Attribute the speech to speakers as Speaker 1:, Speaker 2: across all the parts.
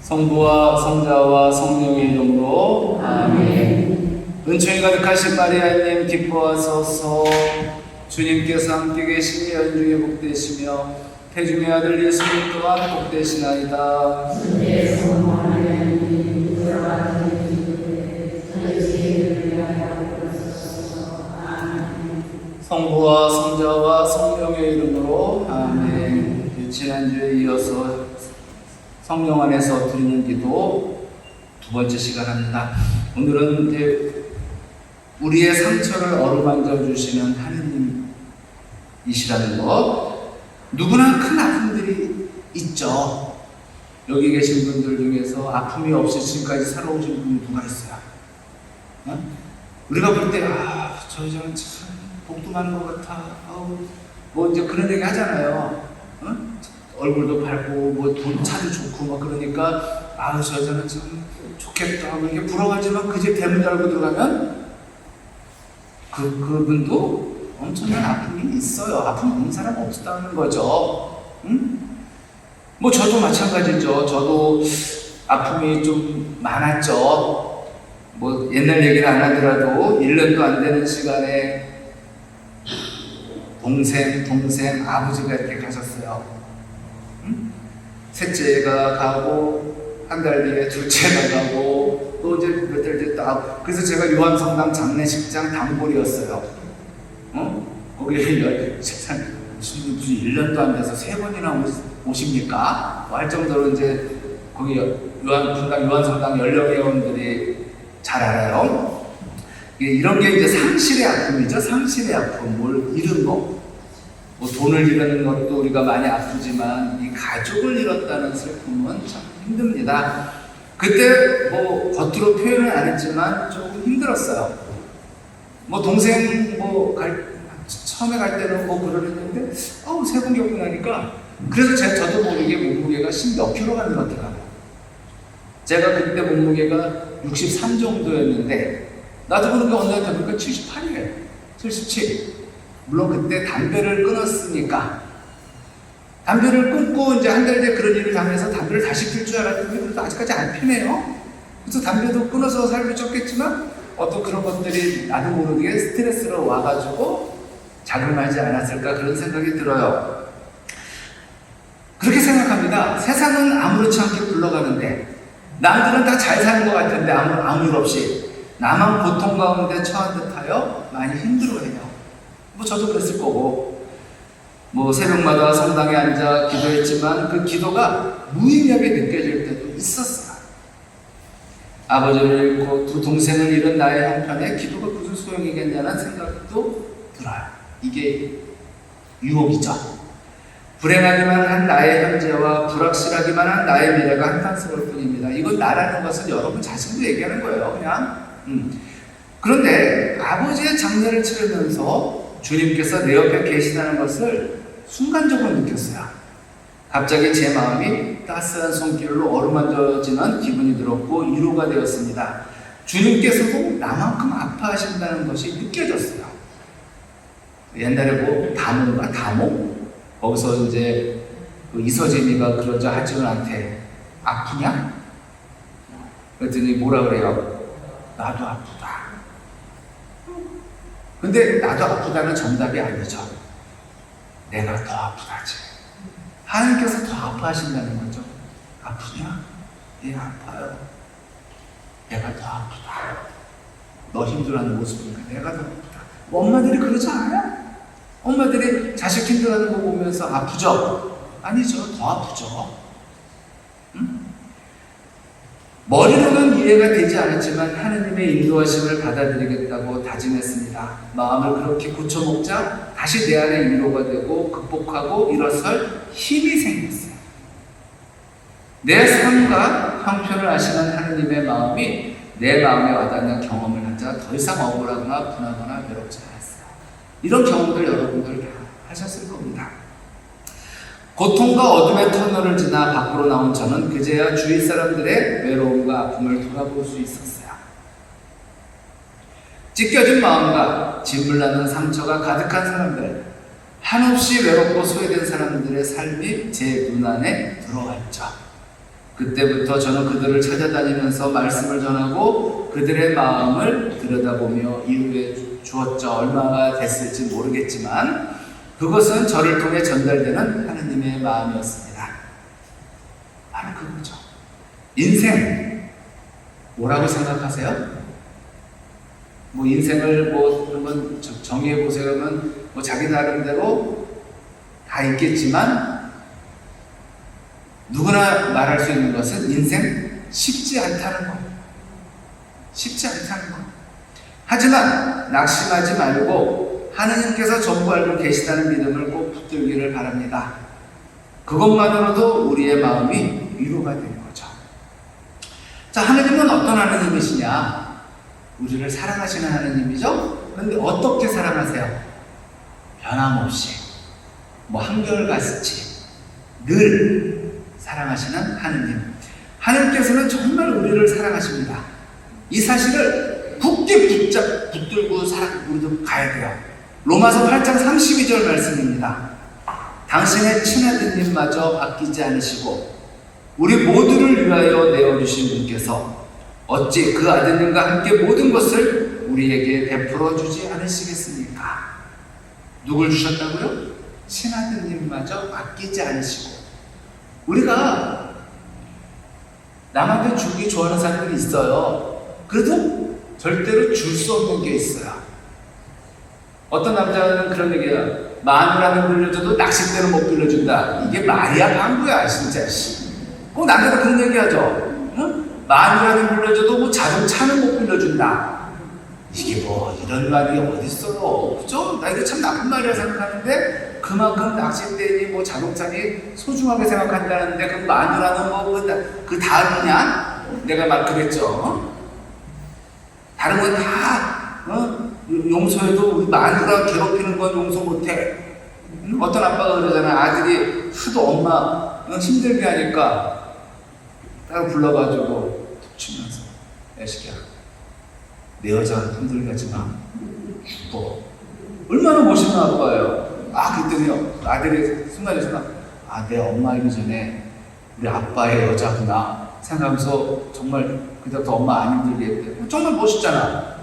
Speaker 1: 성부와 성자와 성령의 이름으로 아멘. 은총이 가득하신 마리아님 기뻐하소서. 주님께서 함께 계시니 연중에 복되시며 태중의 아들 예수님 또한 복되시나이다. 성부와 성자와 성령의 이름으로 아멘. 지난주에 이어서 성령 안에서 드리는 기도 두 번째 시간입니다. 오늘은 이제 우리의 상처를 어루만져 주시는 하느님이시라는 것. 누구나 큰 아픔들이 있죠. 여기 계신 분들 중에서 아픔이 없이 지금까지 살아오신 분이 누가 있어요? 우리가 볼 때 저 여자는 참 복도 많은 것 같아. 뭐 이제 그런 얘기 하잖아요. 얼굴도 밝고 뭐 돈차도 좋고 막 그러니까 저 여자는 참 좋겠다. 이렇게 부러워하지만 그 집 대문 열고 들어가면 그분도 엄청난 아픔이 있어요. 아픔 없는 사람 없다는 거죠. 뭐 저도 마찬가지죠. 저도 아픔이 좀 많았죠. 뭐 옛날 얘기를 안 하더라도 1년도 안 되는 시간에 동생 아버지가 이렇게 가셨어요. 셋째가 가고 한 달 뒤에 둘째가 가고 또 이제 몇 달 뒤에 또 그래서 제가 요한성당 장례식장 단골이었어요. 거기에 무슨 1년도 안 돼서 3번이나 오십니까? 할 정도로 이제 거기 요한성당 연령회원들이 잘 알아요. 이런 게 이제 상실의 아픔이죠. 상실의 아픔, 뭘 잃은 거. 뭐 돈을 잃는 것도 우리가 많이 아프지만 이 가족을 잃었다는 슬픔은 참 힘듭니다. 그때 뭐 겉으로 표현은 안 했지만 조금 힘들었어요. 뭐 동생 처음에 갈 때는 뭐 그러는데 3번 겪고 나니까 그래서 저도 모르게 몸무게가 10몇 킬로가 늘었더라고요. 제가 그때 몸무게가 63 정도였는데 나도 모르게 어느 날 보니까 78이에요. 77. 물론 그때 담배를 끊었으니까 담배를 끊고 이제 한 달 뒤에 그런 일을 당해서 담배를 다시 필 줄 알았는데 그래도 아직까지 안 피네요. 그래서 담배도 끊어서 살도 쪘겠지만 어떤 그런 것들이 나도 모르게 스트레스로 와가지고 자금하지 않았을까 그런 생각이 들어요. 그렇게 생각합니다. 세상은 아무렇지 않게 굴러가는데 남들은 다 잘 사는 것 같은데 아무 일 없이 나만 고통 가운데 처한 듯하여 많이 힘들어해요. 뭐 저도 그랬을 거고 뭐 새벽마다 성당에 앉아 기도했지만 그 기도가 무의미하게 느껴질 때도 있었어요. 아버지를 잃고 두 동생을 잃은 나의 형편에 기도가 무슨 소용이겠냐는 생각도 들어요. 이게 유혹이죠. 불행하기만 한 나의 현재와 불확실하기만 한 나의 미래가 한탄스러울 뿐입니다. 이건 나라는 것은 여러분 자신도 얘기하는 거예요. 그냥 그런데 아버지의 장례를 치르면서 주님께서 내 옆에 계시다는 것을 순간적으로 느꼈어요. 갑자기 제 마음이 따스한 손길로 어루만져지는 기분이 들었고 위로가 되었습니다. 주님께서도 나만큼 아파하신다는 것이 느껴졌어요. 옛날에 뭐 다모? 거기서 이제 이서진이가 그러자 하지원한테 아프냐? 그랬더니 뭐라 그래요? 나도 아프다. 근데 나도 아프다는 정답이 아니죠. 내가 더 아프다지. 하나님께서 더 아파하신다는 거죠. 아프냐? 예, 아파요. 내가 더 아프다. 너 힘들어하는 모습이니까 내가 더 아프다. 엄마들이 그러지 않아요? 엄마들이 자식 힘들어하는 거 보면서 아프죠? 아니죠. 더 아프죠. 머리로는 이해가 되지 않았지만 하느님의 인도하심을 받아들이겠다고 다짐했습니다. 마음을 그렇게 고쳐먹자 다시 내 안에 위로가 되고 극복하고 일어설 힘이 생겼어요. 내 삶과 형편을 아시는 하느님의 마음이 내 마음에 와닿는 경험을 하자 더 이상 억울하거나 분하거나 외롭지 않았어요. 이런 경험들 여러분들 다 하셨을 겁니다. 고통과 어둠의 터널을 지나 밖으로 나온 저는 그제야 주위 사람들의 외로움과 아픔을 돌아볼 수 있었어요. 찢겨진 마음과 짓물나는 상처가 가득한 사람들, 한없이 외롭고 소외된 사람들의 삶이 제 눈안에 들어왔죠. 그때부터 저는 그들을 찾아다니면서 말씀을 전하고 그들의 마음을 들여다보며 이루어 주었죠. 얼마가 됐을지 모르겠지만 그것은 저를 통해 전달되는 하느님의 마음이었습니다. 바로 그거죠. 인생 뭐라고 생각하세요? 뭐 인생을 뭐 한번 정의해 보세요. 그러면 뭐 자기 나름대로 다 있겠지만 누구나 말할 수 있는 것은 인생 쉽지 않다는 것. 쉽지 않다는 것. 하지만 낙심하지 말고 하느님께서 전부 알고 계시다는 믿음을 꼭 붙들기를 바랍니다. 그것만으로도 우리의 마음이 위로가 되는 거죠. 자, 하느님은 어떤 하느님이시냐? 우리를 사랑하시는 하느님이죠. 그런데 어떻게 사랑하세요? 변함없이 뭐 한결같이 늘 사랑하시는 하느님. 하느님께서는 정말 우리를 사랑하십니다. 이 사실을 굳게 붙들고 우리도 가야 돼요. 로마서 8장 32절 말씀입니다. 당신의 친아드님마저 아끼지 않으시고 우리 모두를 위하여 내어주신 분께서 어찌 그 아드님과 함께 모든 것을 우리에게 베풀어 주지 않으시겠습니까? 누굴 주셨다고요? 친아드님마저 아끼지 않으시고. 우리가 남한테 주기 좋아하는 사람들이 있어요. 그래도 절대로 줄 수 없는 게 있어요. 어떤 남자는 그런 얘기야. 마누라는 빌려줘도 낚싯대는 못 빌려준다. 이게 말이야 방구야 진짜. 꼭 남자가 그런 얘기하죠. 응? 마누라는 빌려줘도 뭐 자동차는 못 빌려준다. 이게 뭐 이런 말이 어딨어요. 그죠? 나 이거 참 나쁜 말이라 생각하는데 그만큼 낚싯대니 뭐 자동차니 소중하게 생각한다는데 그 마누라는 뭐 그 다음이냐? 내가 막 그랬죠. 다른 건 다 용서해도 우리 마누라 괴롭히는 건 용서 못해. 어떤 아빠가 그러잖아. 아들이 하도 엄마 힘들게 하니까 딱 불러가지고 툭 치면서 야 시키야 내 여자 힘들게 하지 마. 죽어. 얼마나 멋있는 아빠예요. 그랬더니요 아들이 순간에 내 엄마이기 전에 우리 아빠의 여자구나 생각하면서 정말 그때부터 엄마 안 힘들게 했대. 정말 멋있잖아.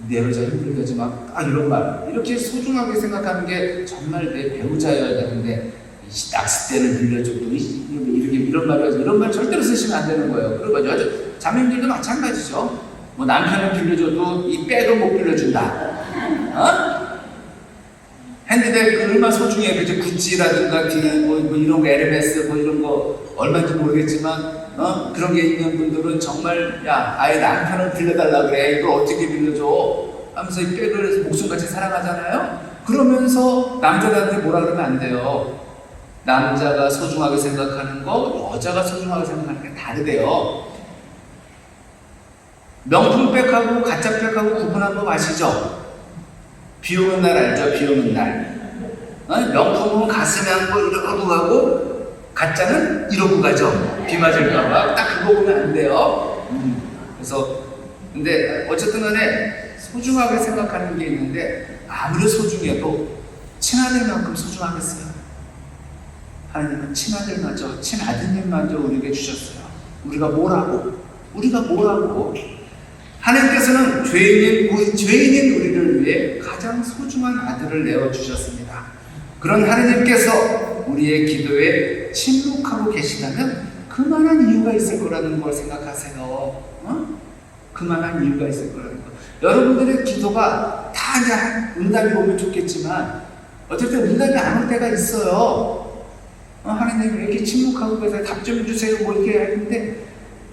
Speaker 1: 내 여자 힘들게 하지 마. 이런 말. 이렇게 소중하게 생각하는 게 정말 내 배우자여야 되는데 낚싯대를 빌려줘도 이런 말 절대로 쓰시면 안 되는 거예요. 그리고 여자 자매님들도 마찬가지죠. 뭐 남편을 빌려줘도 이 백을 못 빌려준다. 핸드백 얼마나 소중해. 그죠? 구찌라든가 뭐 이런 거 에르메스 뭐 이런 거 얼마인지 모르겠지만 그런 게 있는 분들은 정말 아예 남편을 빌려달라 그래. 이걸 어떻게 빌려줘? 하면서 이 백을 목숨같이 사랑하잖아요. 그러면서 남자들한테 뭐라 그러면 안 돼요. 남자가 소중하게 생각하는 거, 여자가 소중하게 생각하는 게 다르대요. 명품 백하고 가짜 백하고 구분한 법 아시죠? 비 오는 날 알죠? 비 오는 날. 명품은 가슴에 한 번 이러고 가고 가짜는 이러고 가죠. 비 맞을까봐. 딱 그거 보면 안 돼요. 그래서 근데 어쨌든 간에 소중하게 생각하는 게 있는데 아무리 소중해도 친아들만큼 소중하겠어요. 하나님은 친아들마저 친아드님마저 우리에게 주셨어요. 우리가 뭐라고? 하나님께서는 죄인인 우리를 위해 가장 소중한 아들을 내어주셨습니다. 그런 하나님께서 우리의 기도에 침묵하고 계시다면 그만한 이유가 있을 거라는 걸 생각하세요. 그만한 이유가 있을 거라는 거. 여러분들의 기도가 다 응답이 오면 좋겠지만 어쨌든 응답이 안 올 때가 있어요. 하나님 왜 이렇게 침묵하고 계세요? 답 좀 주세요. 뭐 이렇게 하는데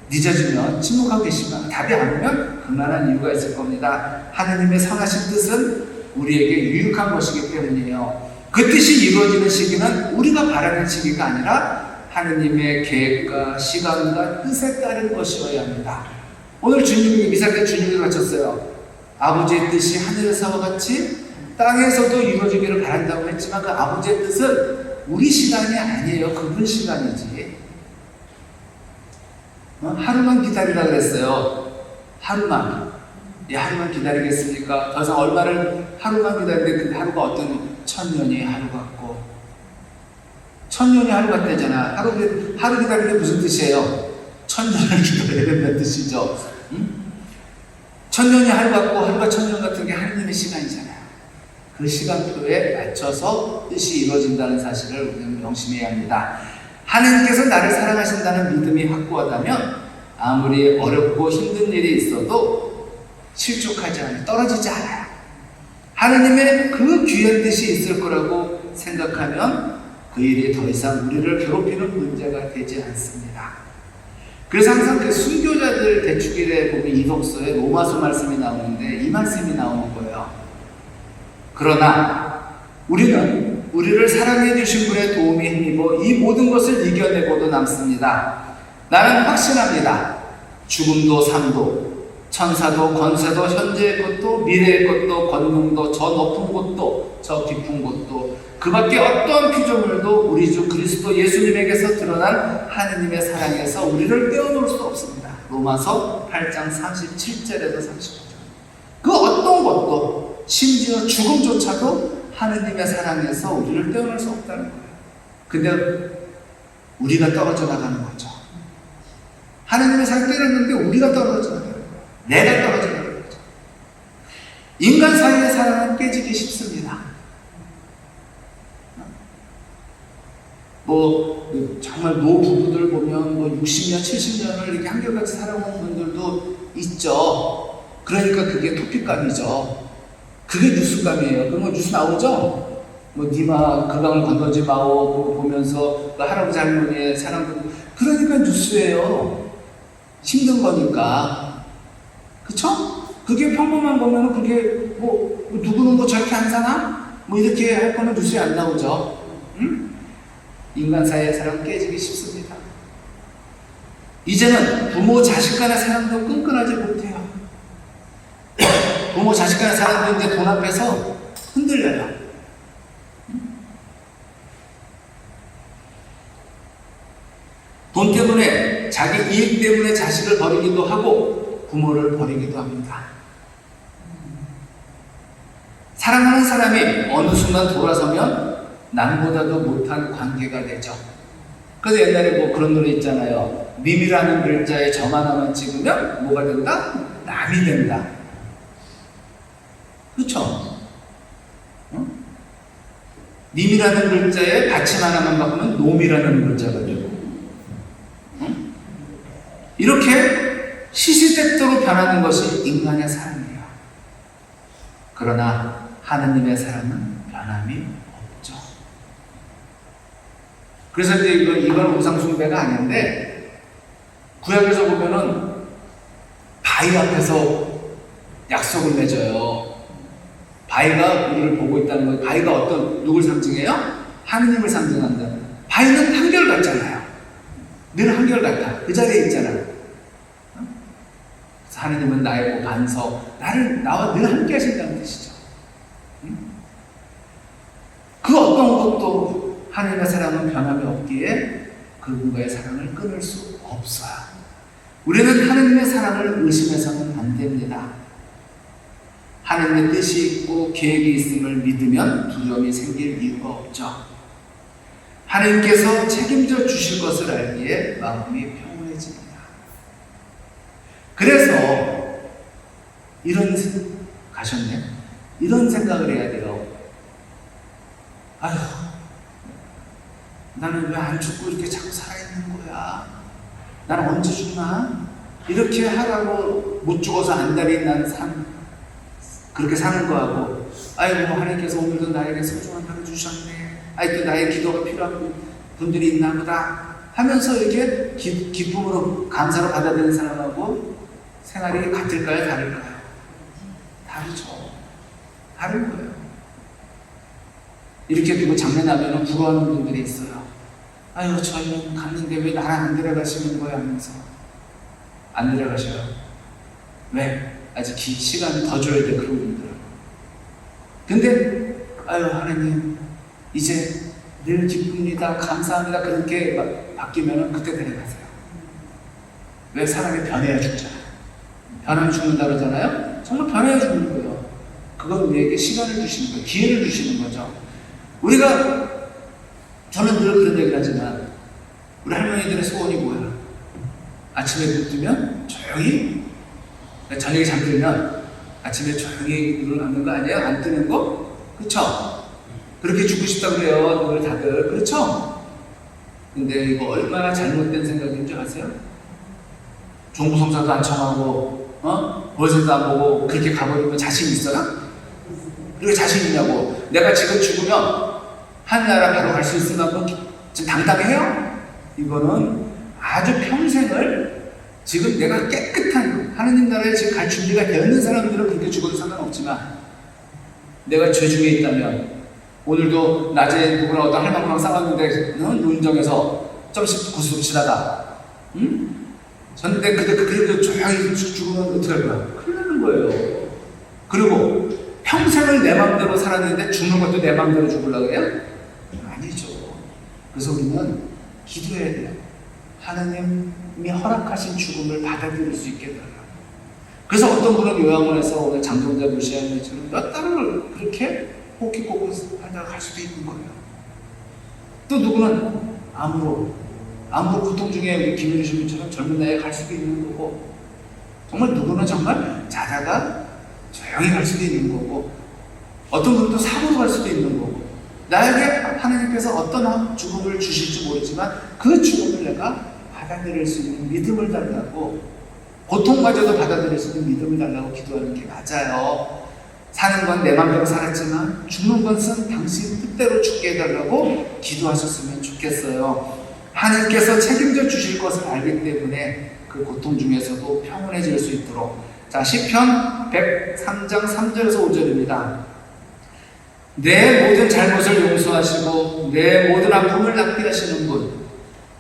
Speaker 1: 늦어지면 침묵하고 계시면 답이 안 오면 그만한 이유가 있을 겁니다. 하나님의 선하신 뜻은 우리에게 유익한 것이기 때문이에요. 그 뜻이 이루어지는 시기는 우리가 바라는 시기가 아니라 하나님의 계획과 시간과 뜻에 따른 것이어야 합니다. 오늘 주님이 미사 때 주님이 가르쳤어요. 아버지의 뜻이 하늘에서와 같이 땅에서도 이루어지기를 바란다고 했지만 그 아버지의 뜻은 우리 시간이 아니에요. 그분 시간이지. 하루만 기다리라 그랬어요. 하루만. 하루만 기다리겠습니까? 더 이상 얼마를 하루만 기다리는데 그 하루가 어떤 1000년이 하루 같고 천년이 하루 같대잖아. 하루 기다리는 게 무슨 뜻이에요? 천년을 기다리는 뜻이죠. 응? 천년이 하루 같고 하루가 천년 같은 게 하느님의 시간이잖아요. 그 시간표에 맞춰서 뜻이 이루어진다는 사실을 우리는 명심해야 합니다. 하느님께서 나를 사랑하신다는 믿음이 확고하다면 아무리 어렵고 힘든 일이 있어도 실족하지 않아요. 떨어지지 않아요. 하느님의 그 귀한 뜻이 있을 거라고 생각하면 그 일이 더 이상 우리를 괴롭히는 문제가 되지 않습니다. 그래서 항상 그 순교자들 대축일에 보면 이독서에 로마서 말씀이 나오는데 이 말씀이 나오는 거예요. 그러나 우리는 우리를 사랑해 주신 분의 도움에 힘입어 이 모든 것을 이겨내고도 남습니다. 나는 확신합니다. 죽음도 삶도 천사도 권세도 현재의 것도 미래의 것도 권능도 저 높은 곳도 저 깊은 곳도 그 밖에 어떠한 피조물도 우리 주 그리스도 예수님에게서 드러난 하느님의 사랑에서 우리를 떼어놓을 수 없습니다. 로마서 8장 37절에서 39절. 그 어떤 것도 심지어 죽음조차도 하느님의 사랑에서 우리를 떼어놓을 수 없다는 거예요. 근데 우리가 떨어져 나가는 거죠. 하느님의 사랑 떼어놓는데 우리가 떨어져 나가는 거예요. 내가 떨어져 나가는 거죠. 인간 사이의 사랑은 깨지기 쉽습니다. 정말 노부부들 보면 60년, 70년을 이렇게 한결같이 살아온 분들도 있죠. 그러니까 그게 토픽감이죠. 그게 뉴스감이에요. 그럼 뉴스 나오죠? 니마 그 강을 건너지 마오 보면서 그 할아버지 할머니의 사랑, 그러니까 뉴스예요. 힘든 거니까. 그쵸? 그게 평범한 거면 그게 누구는 저렇게 안 사나? 이렇게 할 거는 뉴스에 안 나오죠. 응? 인간 사이의 사랑 깨지기 쉽습니다. 이제는 부모 자식 간의 사랑도 끈끈하지 못해요. 부모 자식 간의 사랑도 이제 돈 앞에서 흔들려요. 돈 때문에, 자기 이익 때문에 자식을 버리기도 하고 부모를 버리기도 합니다. 사랑하는 사람이 어느 순간 돌아서면 남보다도 못한 관계가 되죠. 그래서 옛날에 그런 노래 있잖아요. 님이라는 글자에 점 하나만 찍으면 뭐가 된다? 남이 된다. 그렇죠? 응? 님이라는 글자에 받침 하나만 바꾸면 놈이라는 글자가 되고, 응? 이렇게 시시때때로 변하는 것이 인간의 사랑이에요. 그러나 하느님의 사랑은 변함이 없죠. 그래서 이제 이건 우상숭배가 아닌데, 구약에서 보면은 바위 앞에서 약속을 맺어요. 바위가 우리를 보고 있다는 거예요. 바위가 누굴 상징해요? 하느님을 상징한다. 바위는 한결같잖아요. 늘 한결같아. 그 자리에 있잖아요. 그래서 하느님은 나의 반석, 나와 늘 함께 하신다는 뜻이죠. 그 어떤 것도 하느님의 사랑은 변함이 없기에 그분과의 사랑을 끊을 수 없어요. 우리는 하느님의 사랑을 의심해서는 안 됩니다. 하느님의 뜻이 있고 계획이 있음을 믿으면 두려움이 생길 이유가 없죠. 하느님께서 책임져 주실 것을 알기에 마음이 평온해집니다. 그래서 가셨네? 이런 생각을 해야 돼요. 아휴, 나는 왜 안 죽고 이렇게 자꾸 살아있는 거야? 나는 언제 죽나? 이렇게 하라고 못 죽어서 안달이 난 그렇게 사는 거하고, 아이고, 하나님께서 오늘도 나에게 소중한 하루 주셨네. 또 나의 기도가 필요한 분들이 있나 보다 하면서 이렇게 기쁨으로, 감사로 받아들이는 사람하고 생활이 같을까요? 다를까요? 다르죠. 다른 거예요. 이렇게 두고 장례나면 부러워하는 분들이 있어요. 아유, 저희는 갔는데 왜 나랑 안 데려가시는 거야? 하면서. 안 데려가셔요. 왜? 아직 시간을 더 줘야 돼, 그런 분들은. 근데, 아유, 하나님, 이제 늘 기쁩니다, 감사합니다, 그렇게 바뀌면 그때 데려가세요. 왜? 사람이 변해야 죽잖아요. 변하면 죽는다 그러잖아요? 정말 변해야 죽는 거예요. 그건 우리에게 시간을 주시는 거예요. 기회를 주시는 거죠. 우리가 저는 늘 그런 얘기를 하지만 우리 할머니들의 소원이 뭐야? 아침에 눈 뜨면 조용히, 저녁에 잠들면 아침에 조용히 눈을 감는 거 아니에요? 안 뜨는 거? 그렇죠? 그렇게 죽고 싶다 그래요, 오늘 다들. 그렇죠? 근데 이거 얼마나 잘못된 생각인 줄 아세요? 종부성사도 안 청하고, 월세도 안 보고 그렇게 가버리면 자신 있어요? 그리고 자신 있냐고. 내가 지금 죽으면 하늘나라 바로 갈 수 있을 만큼 지금 당당해요? 이거는 아주 평생을 지금 내가 깨끗한 하느님 나라에 지금 갈 준비가 되어 있는 사람들은 그렇게 죽어도 상관없지만, 내가 죄 중에 있다면 오늘도 낮에 누구나 어떤 할망구랑 싸웠는데 노인정에서 점심 구슬 치다가 근데 그래도 조용히 죽으면 어떻게 할 거야? 큰일 나는 거예요. 그리고 평생을 내 마음대로 살았는데 죽는 것도 내 마음대로 죽으려고 해요? 아니죠. 그래서 우리는 기도해야 돼요. 하나님이 허락하신 죽음을 받아들일 수 있게 해달라고. 그래서 어떤 분은 요양원에서 오늘 장정자 무시하는 것처럼 몇 달을 그렇게 호기꼬고 하다가 갈 수도 있는 거예요. 또 누구는 암으로 고통 중에 우리 김일희 주민처럼 젊은 나이에 갈 수도 있는 거고, 정말 누구는 정말 자다가 조용히 갈 수도 있는 거고, 어떤 분은 또 사고로 갈 수도 있는 거고, 나에게 하나님께서 어떤 죽음을 주실지 모르지만 그 죽음을 내가 받아들일 수 있는 믿음을 달라고, 고통마저도 받아들일 수 있는 믿음을 달라고 기도하는 게 맞아요. 사는 건 내 맘대로 살았지만 죽는 것은 당신 뜻대로 죽게 해달라고 기도하셨으면 좋겠어요. 하나님께서 책임져 주실 것을 알기 때문에 그 고통 중에서도 평온해질 수 있도록. 자, 시편 103장 3절에서 5절입니다. 내 모든 잘못을 용서하시고 내 모든 아픔을 낫게 하시는 분,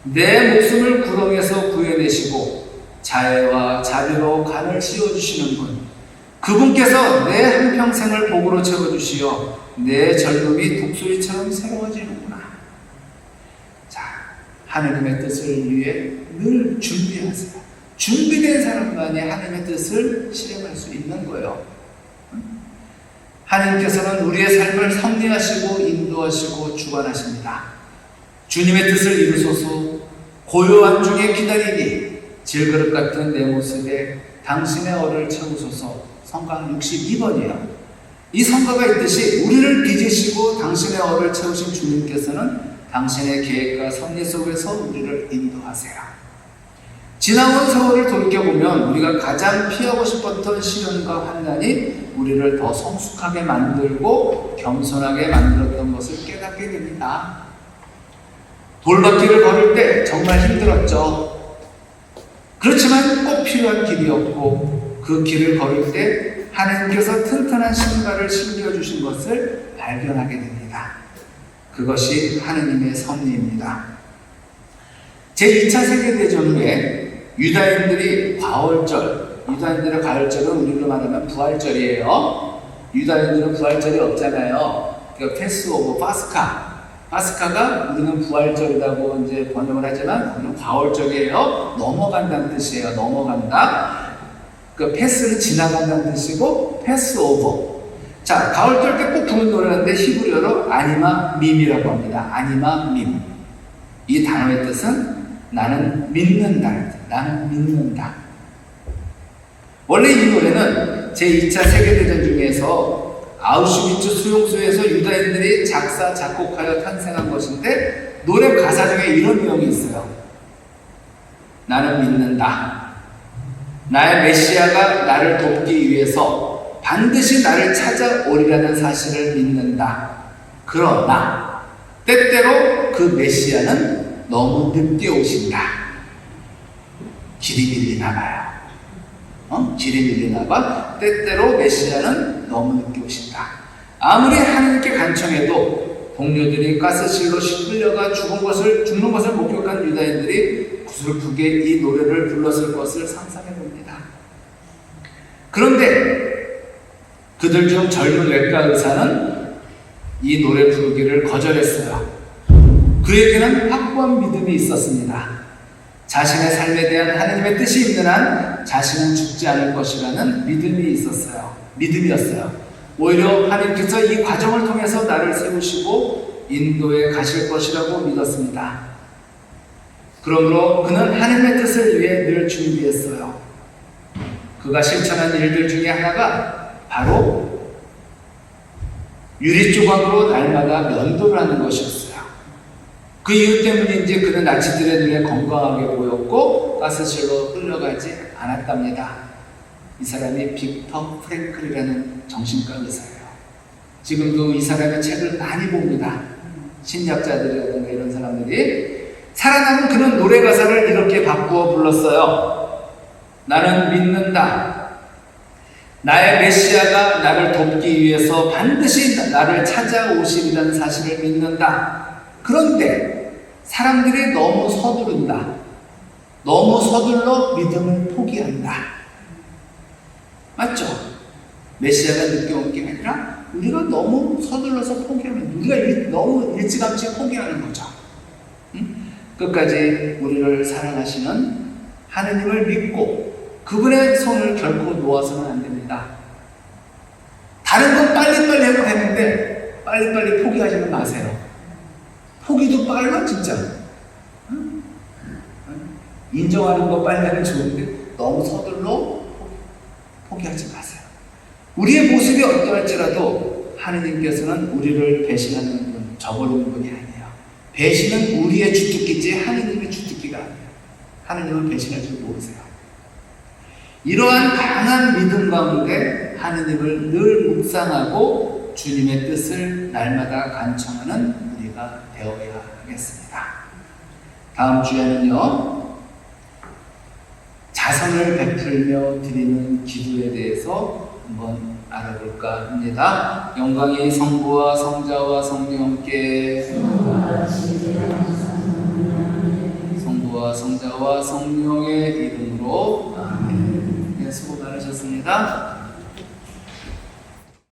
Speaker 1: 내 목숨을 구렁에서 구해내시고 자애와 자비로 간을 씌워주시는 분, 그분께서 내 한평생을 복으로 채워주시어 내 젊음이 독수리처럼 새로워지는구나. 자, 하나님의 뜻을 위해 늘 준비하세요. 준비된 사람만이 하나님의 뜻을 실행할 수 있는 거예요. 하나님께서는 우리의 삶을 섭리하시고 인도하시고 주관하십니다. 주님의 뜻을 이루소서. 고요함 중에 기다리니 질그릇 같은 내 모습에 당신의 얼을 채우소서. 성가 62번이에요. 이 성가가 있듯이 우리를 빚으시고 당신의 얼을 채우신 주님께서는 당신의 계획과 섭리 속에서 우리를 인도하세요. 지나온 세월을 돌이켜보면 우리가 가장 피하고 싶었던 시련과 환난이 우리를 더 성숙하게 만들고 겸손하게 만들었던 것을 깨닫게 됩니다. 돌바퀴를 걸을 때 정말 힘들었죠. 그렇지만 꼭 필요한 길이었고, 그 길을 걸을 때 하나님께서 튼튼한 신발을 신겨주신 것을 발견하게 됩니다. 그것이 하나님의 섭리입니다. 제2차 세계대전 후에 유다인들의 가을절은 우리로 말하면 부활절이에요. 유다인들은 부활절이 없잖아요. 그러니까 패스오버, 파스카가 우리는 부활절이라고 이제 번역을 하지만 우리는 과월절이에요. 넘어간다는 뜻이에요. 넘어간다. 그 패스는 지나간다는 뜻이고 패스오버. 자, 가을절 때 꼭 부르는 노래인데 히브리어로 아니마 밈이라고 합니다. 아니마 밈. 이 단어의 뜻은 나는 믿는다. 나는 믿는다. 원래 이 노래는 제2차 세계대전 중에서 아우슈비츠 수용소에서 유다인들이 작사, 작곡하여 탄생한 것인데, 노래 가사 중에 이런 내용이 있어요. 나는 믿는다. 나의 메시아가 나를 돕기 위해서 반드시 나를 찾아오리라는 사실을 믿는다. 그러나 때때로 그 메시아는 너무 늦게 오신다. 길이 밀리나 봐요. 길이 밀리나 봐. 때때로 메시아는 너무 늦게 오신다. 아무리 하나님께 간청해도 동료들이 가스실로 끌려가 죽는 것을 목격한 유다인들이 구슬프게 이 노래를 불렀을 것을 상상해 봅니다. 그런데 그들 중 젊은 외과 의사는 이 노래 부르기를 거절했어요. 그에게는 확고한 믿음이 있었습니다. 자신의 삶에 대한 하나님의 뜻이 있는 한 자신은 죽지 않을 것이라는 믿음이었어요. 오히려 하나님께서 이 과정을 통해서 나를 세우시고 인도에 가실 것이라고 믿었습니다. 그러므로 그는 하나님의 뜻을 위해 늘 준비했어요. 그가 실천한 일들 중에 하나가 바로 유리 조각으로 날마다 면도를 하는 것이었어요. 그 이유 때문인지 그는 나치들의 눈에 건강하게 보였고 가스실로 끌려가지 않았답니다. 이 사람이 빅터 프랭클이라는 정신과 의사예요. 지금도 이 사람의 책을 많이 봅니다. 신약자들이라든가 이런 사람들이. 살아남은 그는 노래 가사를 이렇게 바꾸어 불렀어요. 나는 믿는다. 나의 메시아가 나를 돕기 위해서 반드시 나를 찾아오시리라는 사실을 믿는다. 그런데 사람들이 너무 서두른다. 너무 서둘러 믿음을 포기한다. 맞죠? 메시아가 늦게 온 게 아니라 우리가 너무 서둘러서 포기하는, 우리가 너무 일찌감치 포기하는 거죠. 끝까지 우리를 사랑하시는 하느님을 믿고 그분의 손을 결코 놓아서는 안 됩니다. 다른 건 빨리빨리 해도 되는데 빨리빨리 포기하지는 마세요. 포기도 빨라 진짜. 인정하는 거 빨리 하면 좋은데 너무 서둘러 포기하지 마세요. 우리의 모습이 어떠할지라도 하느님께서는 우리를 배신하는 분, 저버리는 분이 아니에요. 배신은 우리의 주특기지 하느님의 주특기가 아니에요. 하느님은 배신할 줄 모르세요. 이러한 강한 믿음 가운데 하느님을 늘 묵상하고 주님의 뜻을 날마다 간청하는 우리가 되어야 하겠습니다. 다음 주에는요, 자선을 베풀며 드리는 기도에 대해서 한번 알아볼까 합니다. 영광이 성부와 성자와 성령께, 성부와 성자와 성령의 이름으로 아멘. 네, 수고 많으셨습니다.